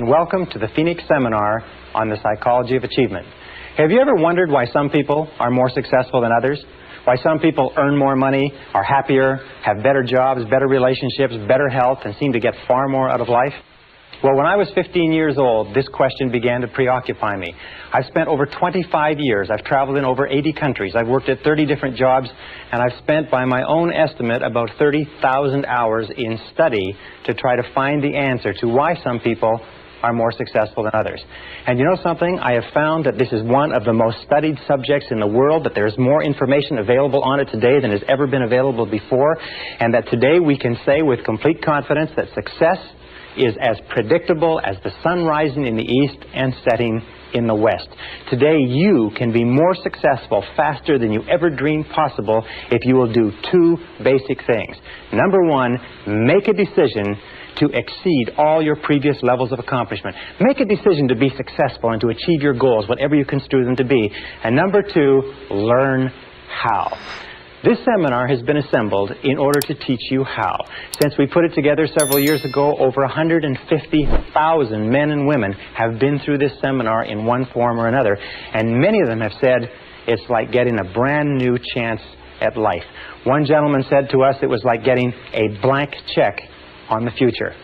Welcome to the Phoenix Seminar on the Psychology of Achievement. Have you ever wondered why some people are more successful than others? Why some people earn more money, are happier, have better jobs, better relationships, better health, and seem to get far more out of life? Well, when I was 15 years old, this question began to preoccupy me. I've spent over 25 years. I've traveled in over 80 countries. I've worked at 30 different jobs, and I've spent, by my own estimate, about 30,000 hours in study to try to find the answer to why some people are more successful than others. And you know something? I have found that this is one of the most studied subjects in the world, that there's more information available on it today than has ever been available before, and that today we can say with complete confidence that success is as predictable as the sun rising in the east and setting in the west. Today you can be more successful faster than you ever dreamed possible if you will do two basic things. Number one, make a decision to exceed all your previous levels of accomplishment. Make a decision to be successful and to achieve your goals, whatever you construe them to be. And number two, learn how. This seminar has been assembled in order to teach you how. Since we put it together several years ago, over 150,000 men and women have been through this seminar in one form or another, and many of them have said it's like getting a brand new chance at life. One gentleman said to us it was like getting a blank check on the future.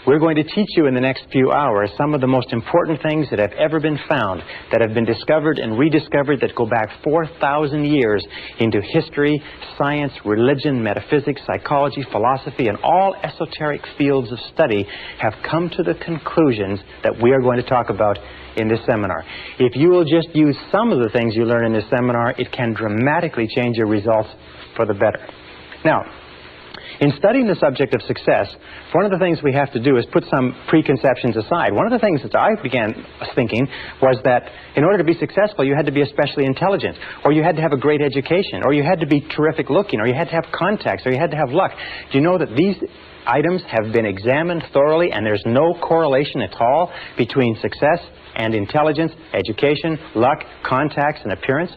We're going to teach you in the next few hours some of the most important things that have ever been found, that have been discovered and rediscovered, that go back 4,000 years into history, science, religion, metaphysics, psychology, philosophy, and all esoteric fields of study have come to the conclusions that we are going to talk about in this seminar. If you will just use some of the things you learn in this seminar, it can dramatically change your results for the better. Now, in studying the subject of success, one of the things we have to do is put some preconceptions aside. One of the things that I began thinking was that in order to be successful, you had to be especially intelligent, or you had to have a great education, or you had to be terrific looking, or you had to have contacts, or you had to have luck. Do you know that these items have been examined thoroughly, and there's no correlation at all between success and intelligence, education, luck, contacts, and appearance?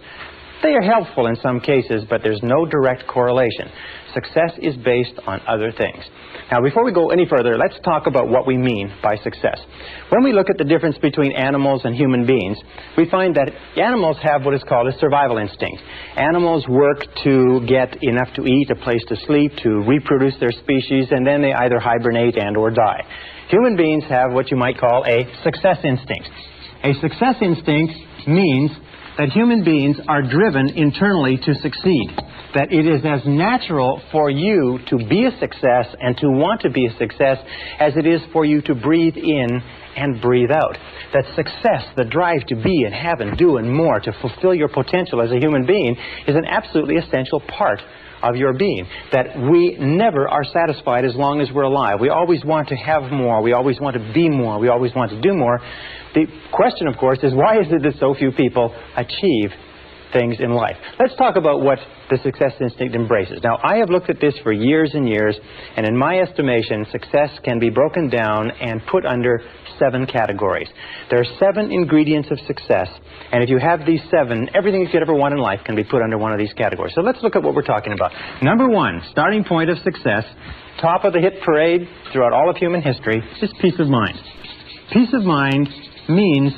They are helpful in some cases, but there's no direct correlation. Success is based on other things. Now, before we go any further, let's talk about what we mean by success. When we look at the difference between animals and human beings, we find that animals have what is called a survival instinct. Animals work to get enough to eat, a place to sleep, to reproduce their species, and then they either hibernate and or die. Human beings have what you might call a success instinct. A success instinct means that human beings are driven internally to succeed, that it is as natural for you to be a success and to want to be a success as it is for you to breathe in and breathe out. That success, the drive to be and have and do and more, to fulfill your potential as a human being, is an absolutely essential part of your being. That we never are satisfied as long as we're alive. We always want to have more. We always want to be more. We always want to do more. The question, of course, is why is it that so few people achieve things in life? Let's talk about what the success instinct embraces. Now, I have looked at this for years and years, and in my estimation, success can be broken down and put under 7 categories. There are 7 ingredients of success, and if you have these 7, everything you could ever want in life can be put under one of these categories. So let's look at what we're talking about. Number 1, starting point of success, top of the hit parade throughout all of human history, is peace of mind. Peace of mind means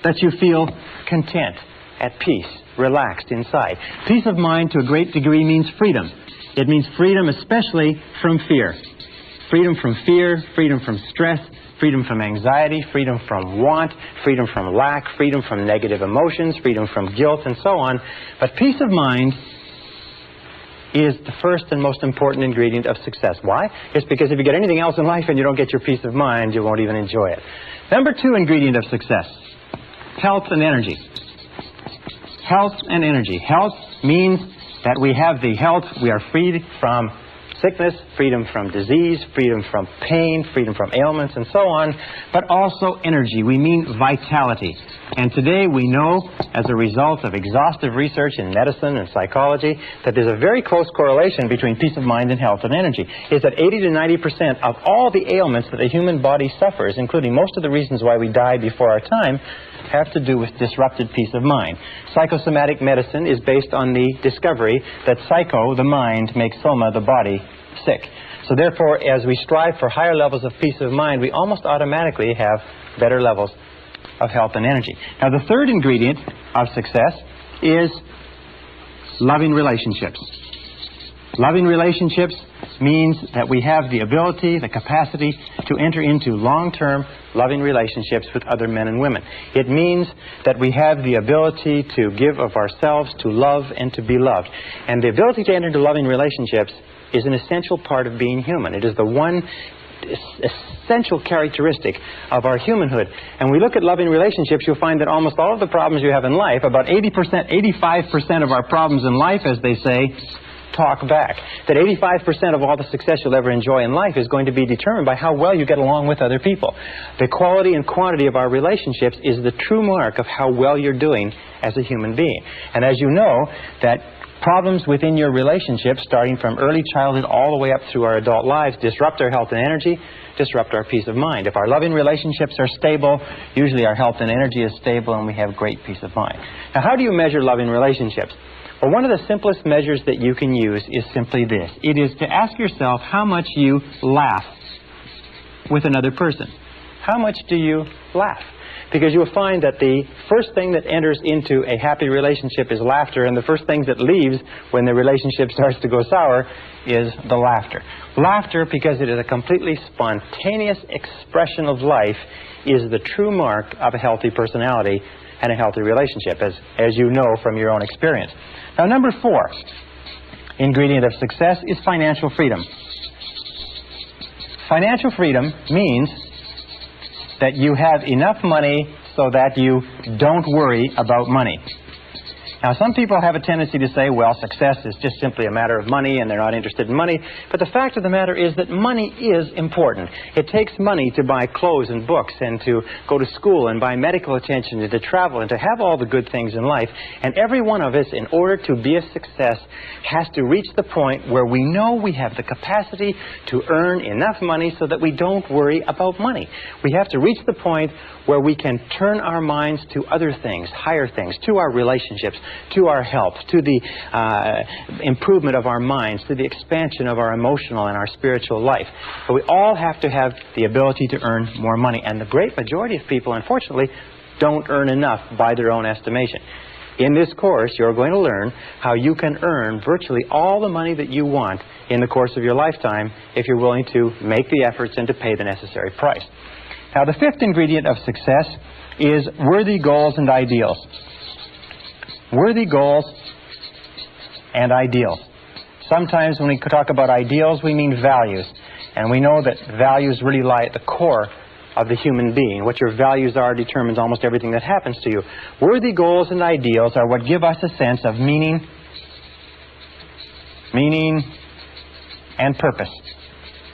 that you feel content, at peace, relaxed inside. Peace of mind to a great degree means freedom. It means freedom especially from fear. Freedom from fear, freedom from stress, freedom from anxiety, freedom from want, freedom from lack, freedom from negative emotions, freedom from guilt, and so on. But peace of mind is the first and most important ingredient of success. Why? It's because if you get anything else in life and you don't get your peace of mind, you won't even enjoy it. Number 2 ingredient of success, health and energy. Health and energy. Health means that we have the health, we are freed from sickness, freedom from disease, freedom from pain, freedom from ailments, and so on, but also energy. We mean vitality. And today we know, as a result of exhaustive research in medicine and psychology, that there's a very close correlation between peace of mind and health and energy. Is that 80 to 90% of all the ailments that the human body suffers, including most of the reasons why we die before our time, have to do with disrupted peace of mind. Psychosomatic medicine is based on the discovery that psycho, the mind, makes soma, the body, sick. So therefore, as we strive for higher levels of peace of mind, we almost automatically have better levels of health and energy. Now, the third ingredient of success is loving relationships. Loving relationships means that we have the ability, the capacity to enter into long-term loving relationships with other men and women. It means that we have the ability to give of ourselves, to love, and to be loved. And the ability to enter into loving relationships is an essential part of being human. It is the one essential characteristic of our humanhood. And we look at loving relationships, you'll find that almost all of the problems you have in life, about 80%, 85% of our problems in life, as they say, talk back. That 85% of all the success you'll ever enjoy in life is going to be determined by how well you get along with other people. The quality and quantity of our relationships is the true mark of how well you're doing as a human being. And as you know, that problems within your relationships, starting from early childhood all the way up through our adult lives, disrupt our health and energy, disrupt our peace of mind. If our loving relationships are stable, usually our health and energy is stable and we have great peace of mind. Now, how do you measure loving relationships? Well, one of the simplest measures that you can use is simply this. It is to ask yourself how much you laugh with another person. How much do you laugh? Because you'll find that the first thing that enters into a happy relationship is laughter, and the first thing that leaves when the relationship starts to go sour is the laughter. Laughter, because it is a completely spontaneous expression of life, is the true mark of a healthy personality and a healthy relationship, as you know from your own experience. Now, number 4 ingredient of success is financial freedom. Financial freedom means that you have enough money so that you don't worry about money. Now, some people have a tendency to say, well, success is just simply a matter of money and they're not interested in money. But the fact of the matter is that money is important. It takes money to buy clothes and books and to go to school and buy medical attention and to travel and to have all the good things in life. And every one of us, in order to be a success, has to reach the point where we know we have the capacity to earn enough money so that we don't worry about money. We have to reach the point where we can turn our minds to other things, higher things, to our relationships, to our health, to the improvement of our minds, to the expansion of our emotional and our spiritual life. But we all have to have the ability to earn more money. And the great majority of people, unfortunately, don't earn enough by their own estimation. In this course, you're going to learn how you can earn virtually all the money that you want in the course of your lifetime if you're willing to make the efforts and to pay the necessary price. Now, the 5th ingredient of success is worthy goals and ideals. Worthy goals and ideals. Sometimes when we talk about ideals, we mean values. And we know that values really lie at the core of the human being. What your values are determines almost everything that happens to you. Worthy goals and ideals are what give us a sense of meaning and purpose.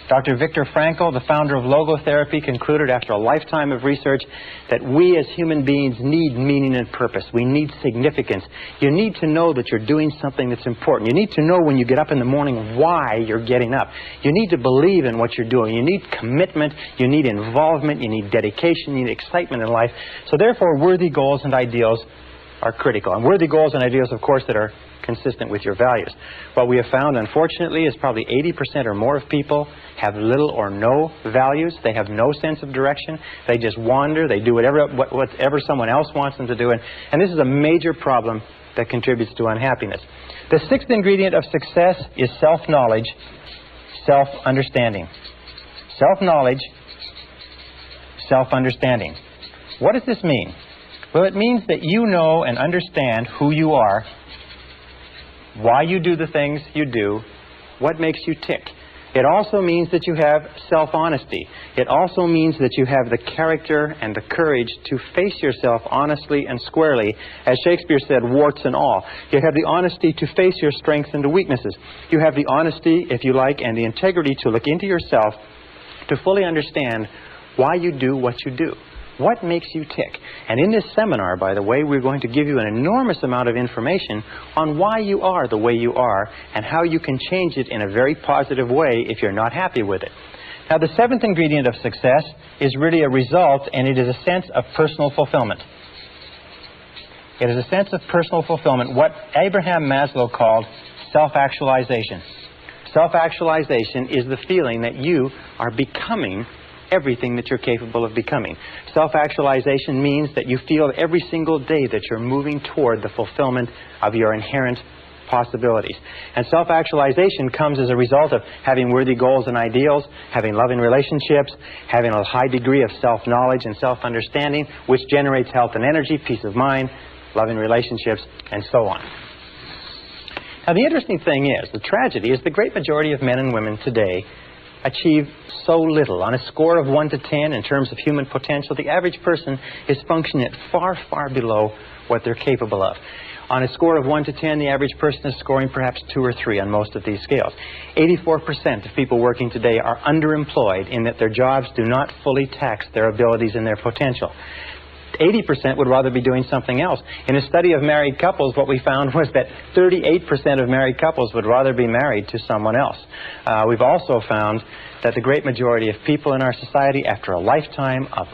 Dr. Viktor Frankl, the founder of logotherapy, concluded after a lifetime of research that we as human beings need meaning and purpose. We need significance. You need to know that you're doing something that's important. You need to know when you get up in the morning why you're getting up. You need to believe in what you're doing. You need commitment. You need involvement. You need dedication. You need excitement in life. So therefore, worthy goals and ideals are critical. And worthy goals and ideals, of course, that are consistent with your values. What we have found, unfortunately, is probably 80% or more of people have little or no values. They have no sense of direction. They just wander. They do whatever someone else wants them to do. And this is a major problem that contributes to unhappiness. The 6th ingredient of success is self-knowledge, self-understanding. Self-knowledge, self-understanding. What does this mean? Well, it means that you know and understand who you are, why you do the things you do, what makes you tick. It also means that you have self-honesty. It also means that you have the character and the courage to face yourself honestly and squarely. As Shakespeare said, warts and all. You have the honesty to face your strengths and the weaknesses. You have the honesty, if you like, and the integrity to look into yourself to fully understand why you do what you do. What makes you tick? And in this seminar, by the way, we're going to give you an enormous amount of information on why you are the way you are and how you can change it in a very positive way if you're not happy with it. Now, the 7th ingredient of success is really a result, and it is a sense of personal fulfillment. It is a sense of personal fulfillment, what Abraham Maslow called self-actualization. Self-actualization is the feeling that you are becoming everything that you're capable of becoming. Self-actualization means that you feel every single day that you're moving toward the fulfillment of your inherent possibilities. And self-actualization comes as a result of having worthy goals and ideals, having loving relationships, having a high degree of self-knowledge and self-understanding, which generates health and energy, peace of mind, loving relationships, and so on. Now, the interesting thing is, the tragedy is the great majority of men and women today achieve so little. On a score of 1 to 10 in terms of human potential, the average person is functioning at far, far below what they're capable of. On a score of 1 to 10, the average person is scoring perhaps 2 or 3 on most of these scales. 84% of people working today are underemployed in that their jobs do not fully tax their abilities and their potential. 80% would rather be doing something else. In a study of married couples, what we found was that 38% of married couples would rather be married to someone else. We've also found that the great majority of people in our society, after a lifetime of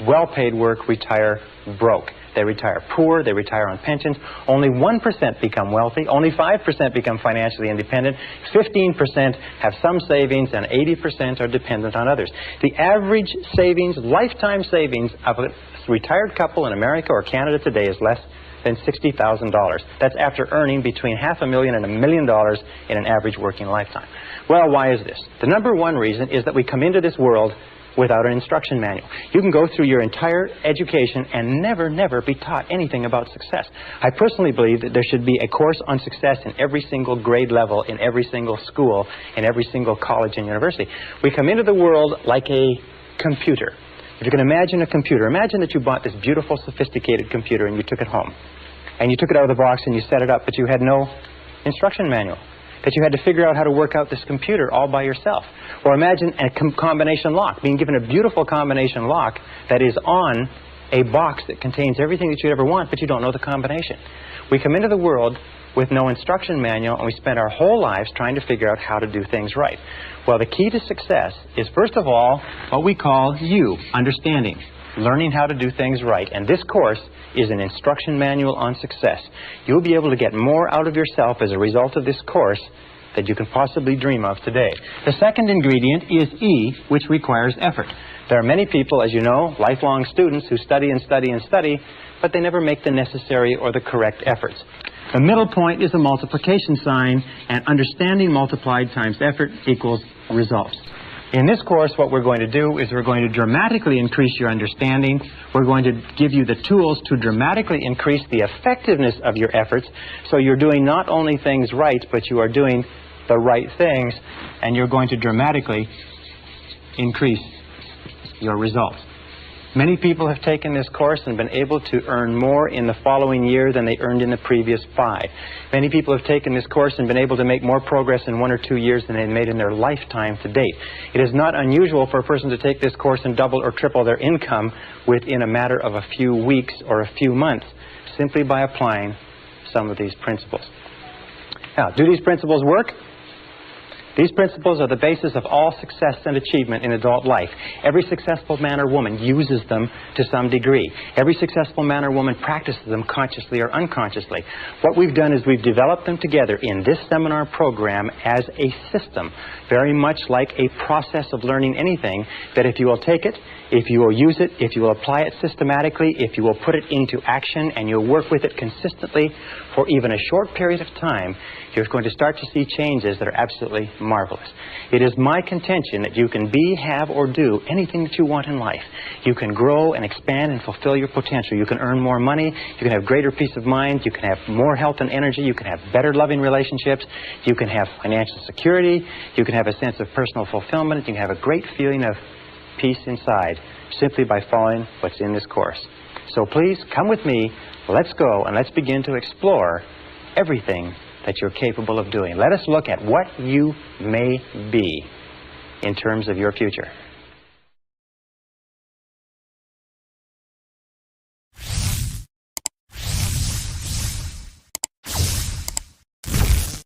well-paid work, retire broke. They retire poor, they retire on pensions. Only 1% become wealthy, only 5% become financially independent, 15% have some savings, and 80% are dependent on others. The average savings, lifetime savings of a retired couple in America or Canada today is less than $60,000. That's after earning between $500,000 and $1 million in an average working lifetime. Well, why is this? The number one reason is that we come into this world without an instruction manual. You can go through your entire education and never be taught anything about success. I personally believe that there should be a course on success in every single grade level, in every single school, in every single college and university. We come into the world like a computer. If you can imagine a computer, imagine that you bought this beautiful, sophisticated computer and you took it home. And you took it out of the box and you set it up, but you had no instruction manual. That you had to figure out how to work out this computer all by yourself. Or imagine a combination lock, being given a beautiful combination lock that is on a box that contains everything that you'd ever want, but you don't know the combination. We come into the world with no instruction manual, and we spend our whole lives trying to figure out how to do things right. Well, the key to success is, first of all, what we call understanding. Learning how to do things right. And this course is an instruction manual on success. You'll be able to get more out of yourself as a result of this course that you can possibly dream of today. The second ingredient is E, which requires effort. There are many people, as you know, lifelong students who study and study and study, but they never make the necessary or the correct efforts. The middle point is a multiplication sign, and understanding multiplied times effort equals results. In this course, what we're going to do is we're going to dramatically increase your understanding. We're going to give you the tools to dramatically increase the effectiveness of your efforts, so you're doing not only things right, but you are doing the right things, and you're going to dramatically increase your results. Many people have taken this course and been able to earn more in the following year than they earned in the previous 5. Many people have taken this course and been able to make more progress in 1 or 2 years than they made in their lifetime to date. It is not unusual for a person to take this course and double or triple their income within a matter of a few weeks or a few months, simply by applying some of these principles. Now, do these principles work? These principles are the basis of all success and achievement in adult life. Every successful man or woman uses them to some degree. Every successful man or woman practices them consciously or unconsciously. What we've done is we've developed them together in this seminar program as a system, very much like a process of learning anything, that if you will take it, if you will use it, if you will apply it systematically, if you will put it into action and you'll work with it consistently for even a short period of time, you're going to start to see changes that are absolutely marvelous. It is my contention that you can be, have, or do anything that you want in life. You can grow and expand and fulfill your potential. You can earn more money. You can have greater peace of mind. You can have more health and energy. You can have better loving relationships. You can have financial security. You can have a sense of personal fulfillment. You can have a great feeling of peace inside simply by following what's in this course. So please come with me. Let's go and let's begin to explore everything that you're capable of doing. Let us look at what you may be in terms of your future.